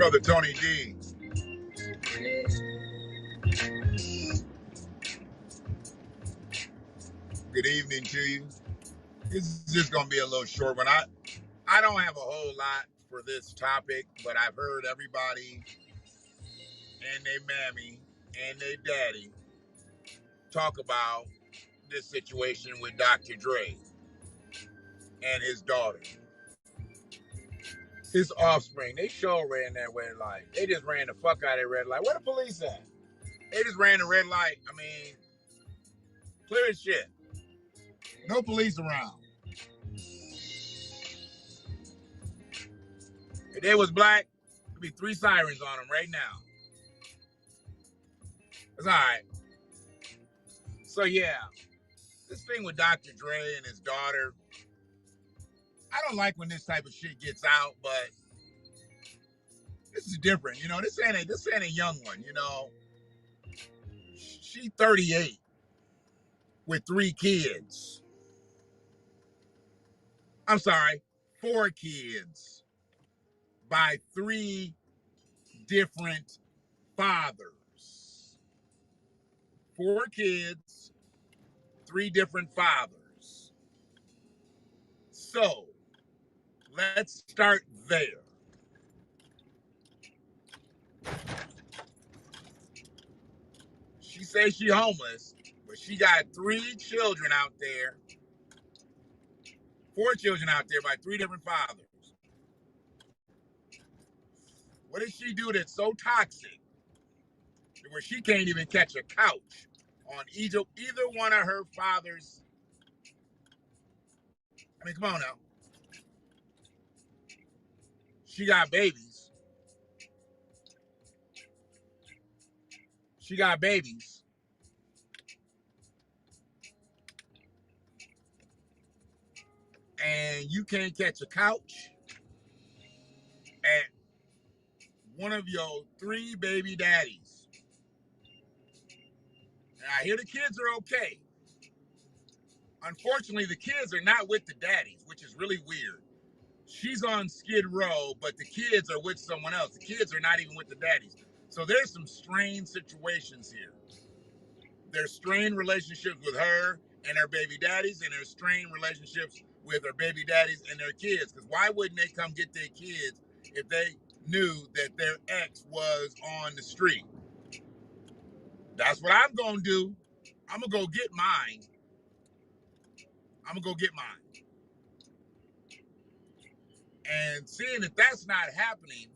brother Tony D. Good evening to you. This is just going to be a little short one. I don't have a whole lot for this topic, but I've heard everybody and their mammy and their daddy talk about this situation with Dr. Dre and his daughter. His offspring, they sure ran that red light. They just ran the fuck out of that red light. Where the police at? They just ran the red light. I mean, clear as shit. No police around. If they was black, there'd be 3 sirens on them right now. It's all right. So yeah, this thing with Dr. Dre and his daughter, I don't like when this type of shit gets out, but this is different. You know, this ain't a young one. You know, she's 38 with 3 kids. I'm sorry, 4 kids by 3 different fathers. 4 kids, 3 different fathers. So let's start there. She says she's homeless, but she got 3 children out there, 4 children out there by 3 different fathers. What did she do that's so toxic where she can't even catch a couch on either one of her fathers? I mean, come on now. She got babies. She got babies. And you can't catch a couch at one of your 3 baby daddies. And I hear the kids are okay. Unfortunately, the kids are not with the daddies, which is really weird. She's on Skid Row, but the kids are with someone else. The kids are not even with the daddies. So there's some strained situations here. There's strained relationships with her and her baby daddies, and there's strained relationships with her baby daddies and their kids. Because why wouldn't they come get their kids if they knew that their ex was on the street? That's what I'm going to do. I'm going to go get mine. And seeing that that's not happening,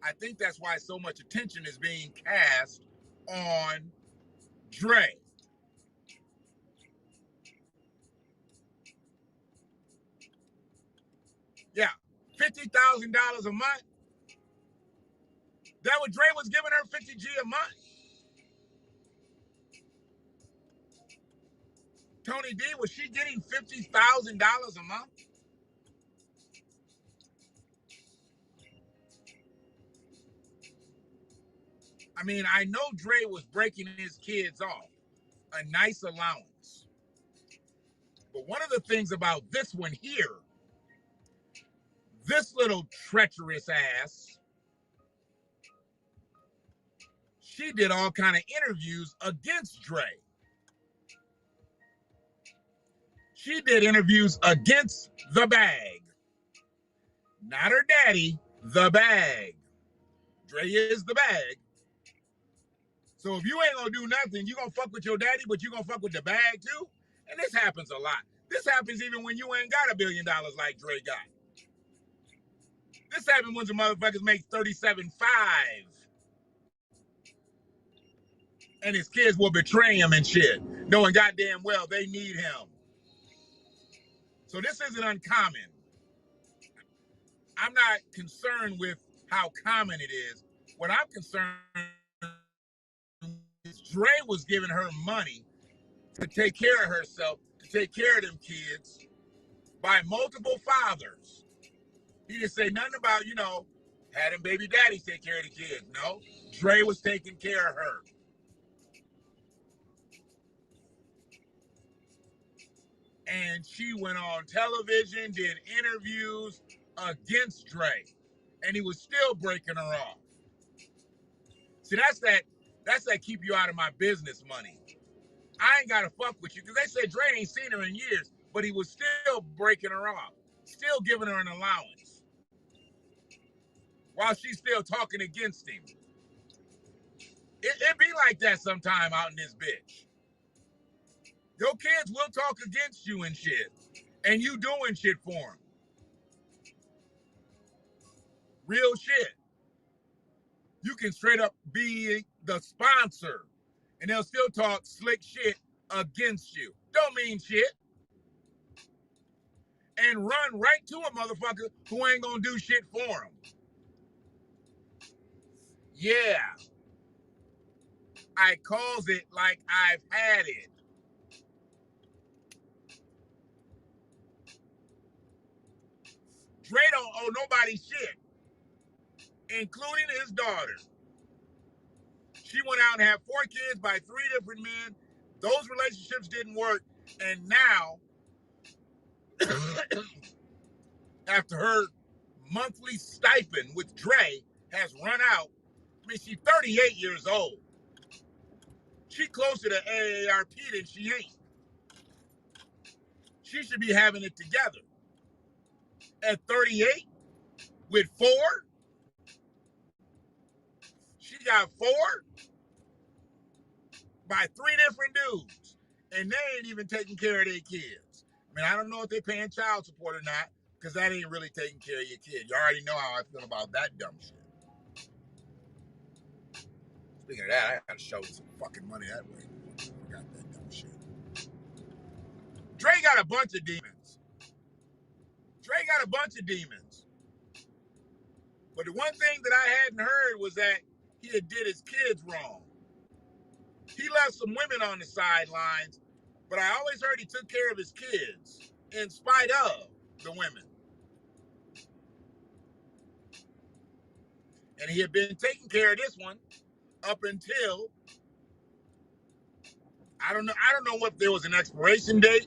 I think that's why so much attention is being cast on Dre. Yeah, $50,000 a month. That what Dre was giving her, $50G a month? Tony D, was she getting $50,000 a month? I mean, I know Dre was breaking his kids off a nice allowance. But one of the things about this one here, this little treacherous ass, she did all kind of interviews against Dre. She did interviews against the bag. Not her daddy, the bag. Dre is the bag. So if you ain't gonna do nothing, you gonna fuck with your daddy, but you gonna fuck with the bag too? And this happens a lot. This happens even when you ain't got $1 billion like Dre got. This happens when some motherfuckers make 37.5. And his kids will betray him and shit, knowing goddamn well they need him. So this isn't uncommon. I'm not concerned with how common it is. What I'm concerned is Dre was giving her money to take care of herself, to take care of them kids by multiple fathers. He didn't say nothing about, you know, having baby daddies take care of the kids. No, Dre was taking care of her. And she went on television, did interviews against Dre. and he was still breaking her off. See, that's that keep you out of my business money. I ain't gotta fuck with you because they said Dre ain't seen her in years, but he was still breaking her off, still giving her an allowance while she's still talking against him. It be like that sometime out in this bitch. Your kids will talk against you and shit, and you doing shit for them. Real shit. You can straight up be the sponsor, and they'll still talk slick shit against you. Don't mean shit. And run right to a motherfucker who ain't gonna do shit for him. Yeah. I calls it like I've had it. Dre don't owe nobody shit, including his daughter. She went out and had 4 kids by 3 different men. Those relationships didn't work. And now, after her monthly stipend with Dre has run out, I mean, she's 38 years old. She closer to AARP than she ain't. She should be having it together. At 38, with 4, she got 4 by 3 different dudes, and they ain't even taking care of their kids. I mean, I don't know if they're paying child support or not, because that ain't really taking care of your kid. You already know how I feel about that dumb shit. Speaking of that, I gotta show some fucking money that way. I got that dumb shit. Dre got a bunch of demons. But the one thing that I hadn't heard was that he had did his kids wrong. He left some women on the sidelines, but I always heard he took care of his kids in spite of the women. And he had been taking care of this one up until I don't know if there was an expiration date.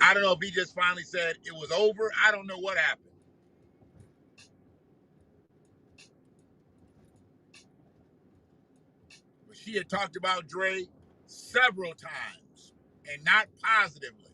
I don't know if he just finally said it was over. I don't know what happened. But she had talked about Dre several times and not positively.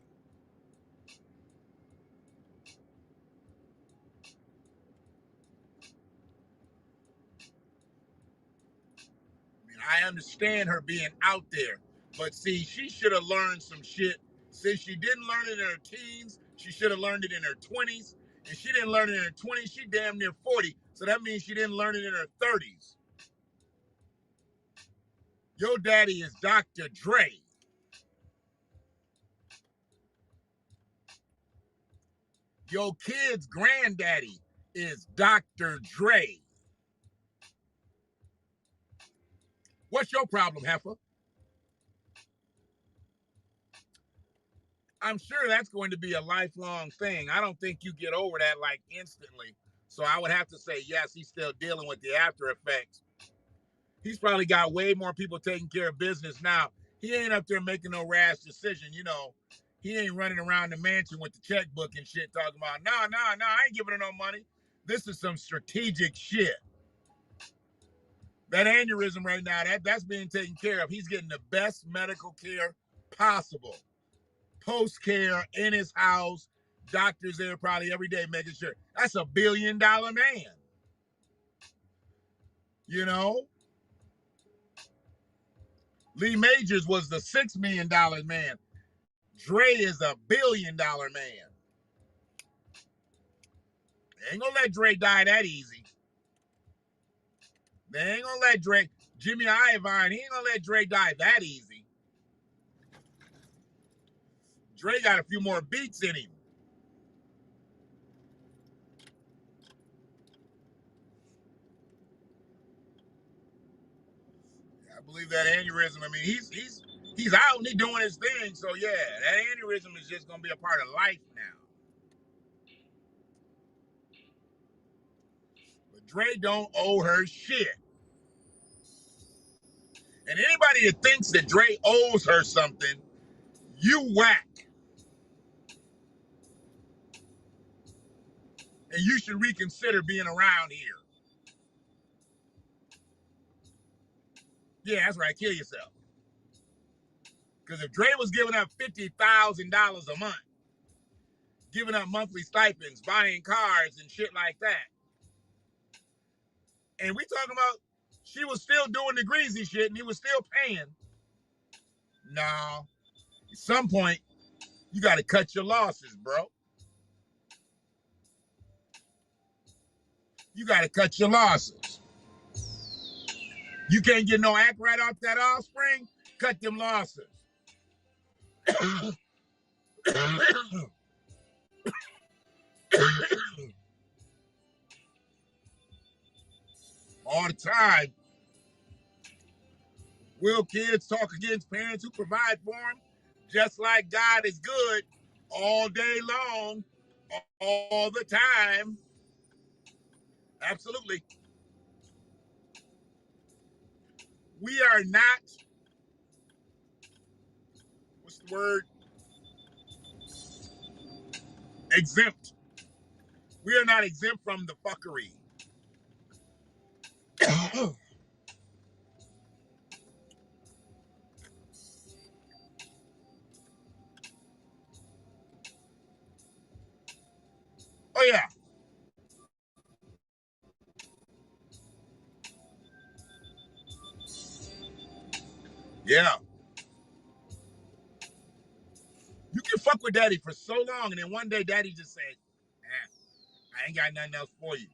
I mean, I understand her being out there, but see, she should have learned some shit. Since she didn't learn it in her teens, she should have learned it in her 20s. And she didn't learn it in her 20s, she damn near 40. So that means she didn't learn it in her 30s. Your daddy is Dr. Dre. Your kid's granddaddy is Dr. Dre. What's your problem, heifer? I'm sure that's going to be a lifelong thing. I don't think you get over that like instantly. So I would have to say, yes, he's still dealing with the after effects. He's probably got way more people taking care of business now. He ain't up there making no rash decision. You know, he ain't running around the mansion with the checkbook and shit talking about, no, I ain't giving her no money. This is some strategic shit. That aneurysm right now, that's being taken care of. He's getting the best medical care possible. Post care in his house, doctors there probably every day making sure. That's $1 billion man. You know? Lee Majors was the $6 million man. Dre is $1 billion man. They ain't gonna let Dre die that easy. They ain't gonna let Dre, Jimmy Iovine, he ain't gonna let Dre die that easy. Dre got a few more beats in him. I believe that aneurysm, I mean, he's out and he's doing his thing. So yeah, that aneurysm is just gonna be a part of life now. But Dre don't owe her shit. And anybody that thinks that Dre owes her something, you whack. And you should reconsider being around here. Yeah, that's right. Kill yourself. Because if Dre was giving up $50,000 a month, giving up monthly stipends, buying cars and shit like that, and we talking about she was still doing the greasy shit and he was still paying. No. At some point, you got to cut your losses, bro. You got to cut your losses. You can't get no act right off that offspring. Cut them losses. All the time. Will kids talk against parents who provide for them? Just like God is good all day long, all the time. Absolutely. We are not, what's the word? Exempt. We are not exempt from the fuckery. Oh, yeah. Yeah. You can fuck with daddy for so long, and then one day daddy just said, I ain't got nothing else for you.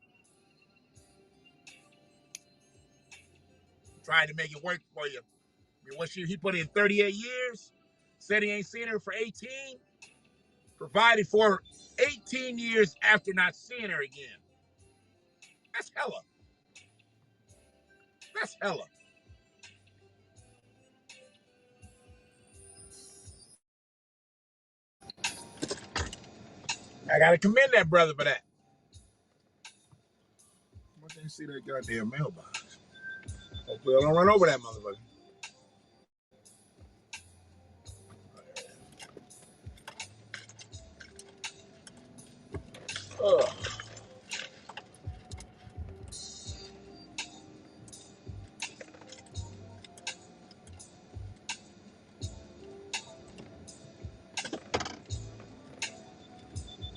Tried to make it work for you. I mean, what he put in 38 years, said he ain't seen her for 18, provided for 18 years after not seeing her again. That's hella. That's hella. I gotta commend that brother for that. Why didn't see that goddamn mailbox? Hopefully I don't run over that motherfucker. Ugh.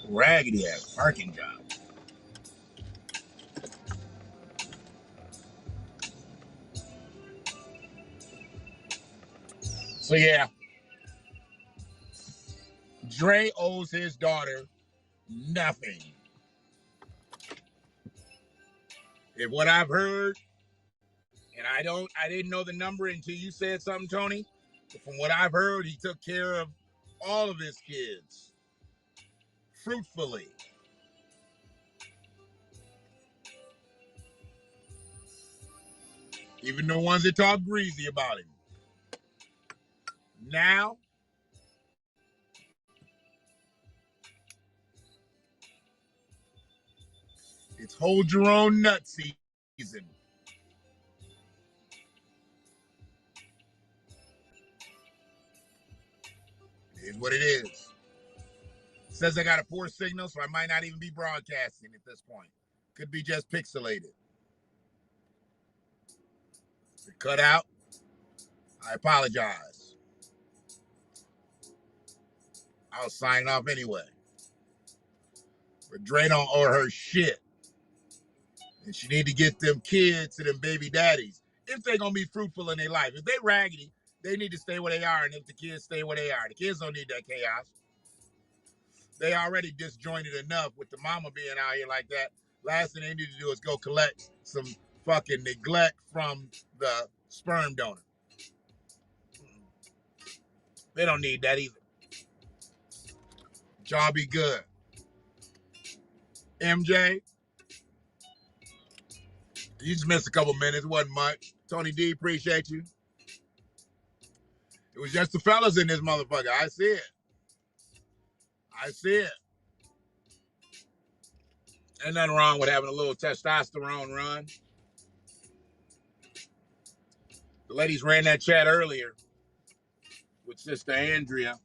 Raggedy ass parking job. So yeah, Dre owes his daughter nothing. If what I've heard, and I didn't know the number until you said something, Tony. But from what I've heard, he took care of all of his kids fruitfully. Even the ones that talk greasy about him. Now, it's hold your own nut season. It is what it is. It says I got a poor signal, so I might not even be broadcasting at this point. Could be just pixelated. If it cut out, I apologize. I'll sign off anyway. But Dre don't owe her shit. And she need to get them kids to them baby daddies if they gonna be fruitful in their life. If they raggedy, they need to stay where they are. And if the kids stay where they are, the kids don't need that chaos. They already disjointed enough with the mama being out here like that. Last thing they need to do is go collect some fucking neglect from the sperm donor. They don't need that either. Y'all be good. MJ, you just missed a couple minutes. Wasn't much. Tony D, appreciate you. It was just the fellas in this motherfucker. I see it. I see it. Ain't nothing wrong with having a little testosterone run. The ladies ran that chat earlier with Sister Andrea.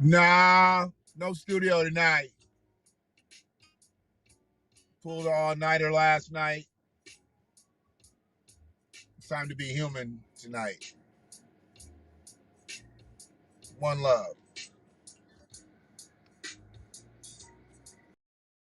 Nah, no studio tonight. Pulled an all-nighter last night. It's time to be human tonight. One love.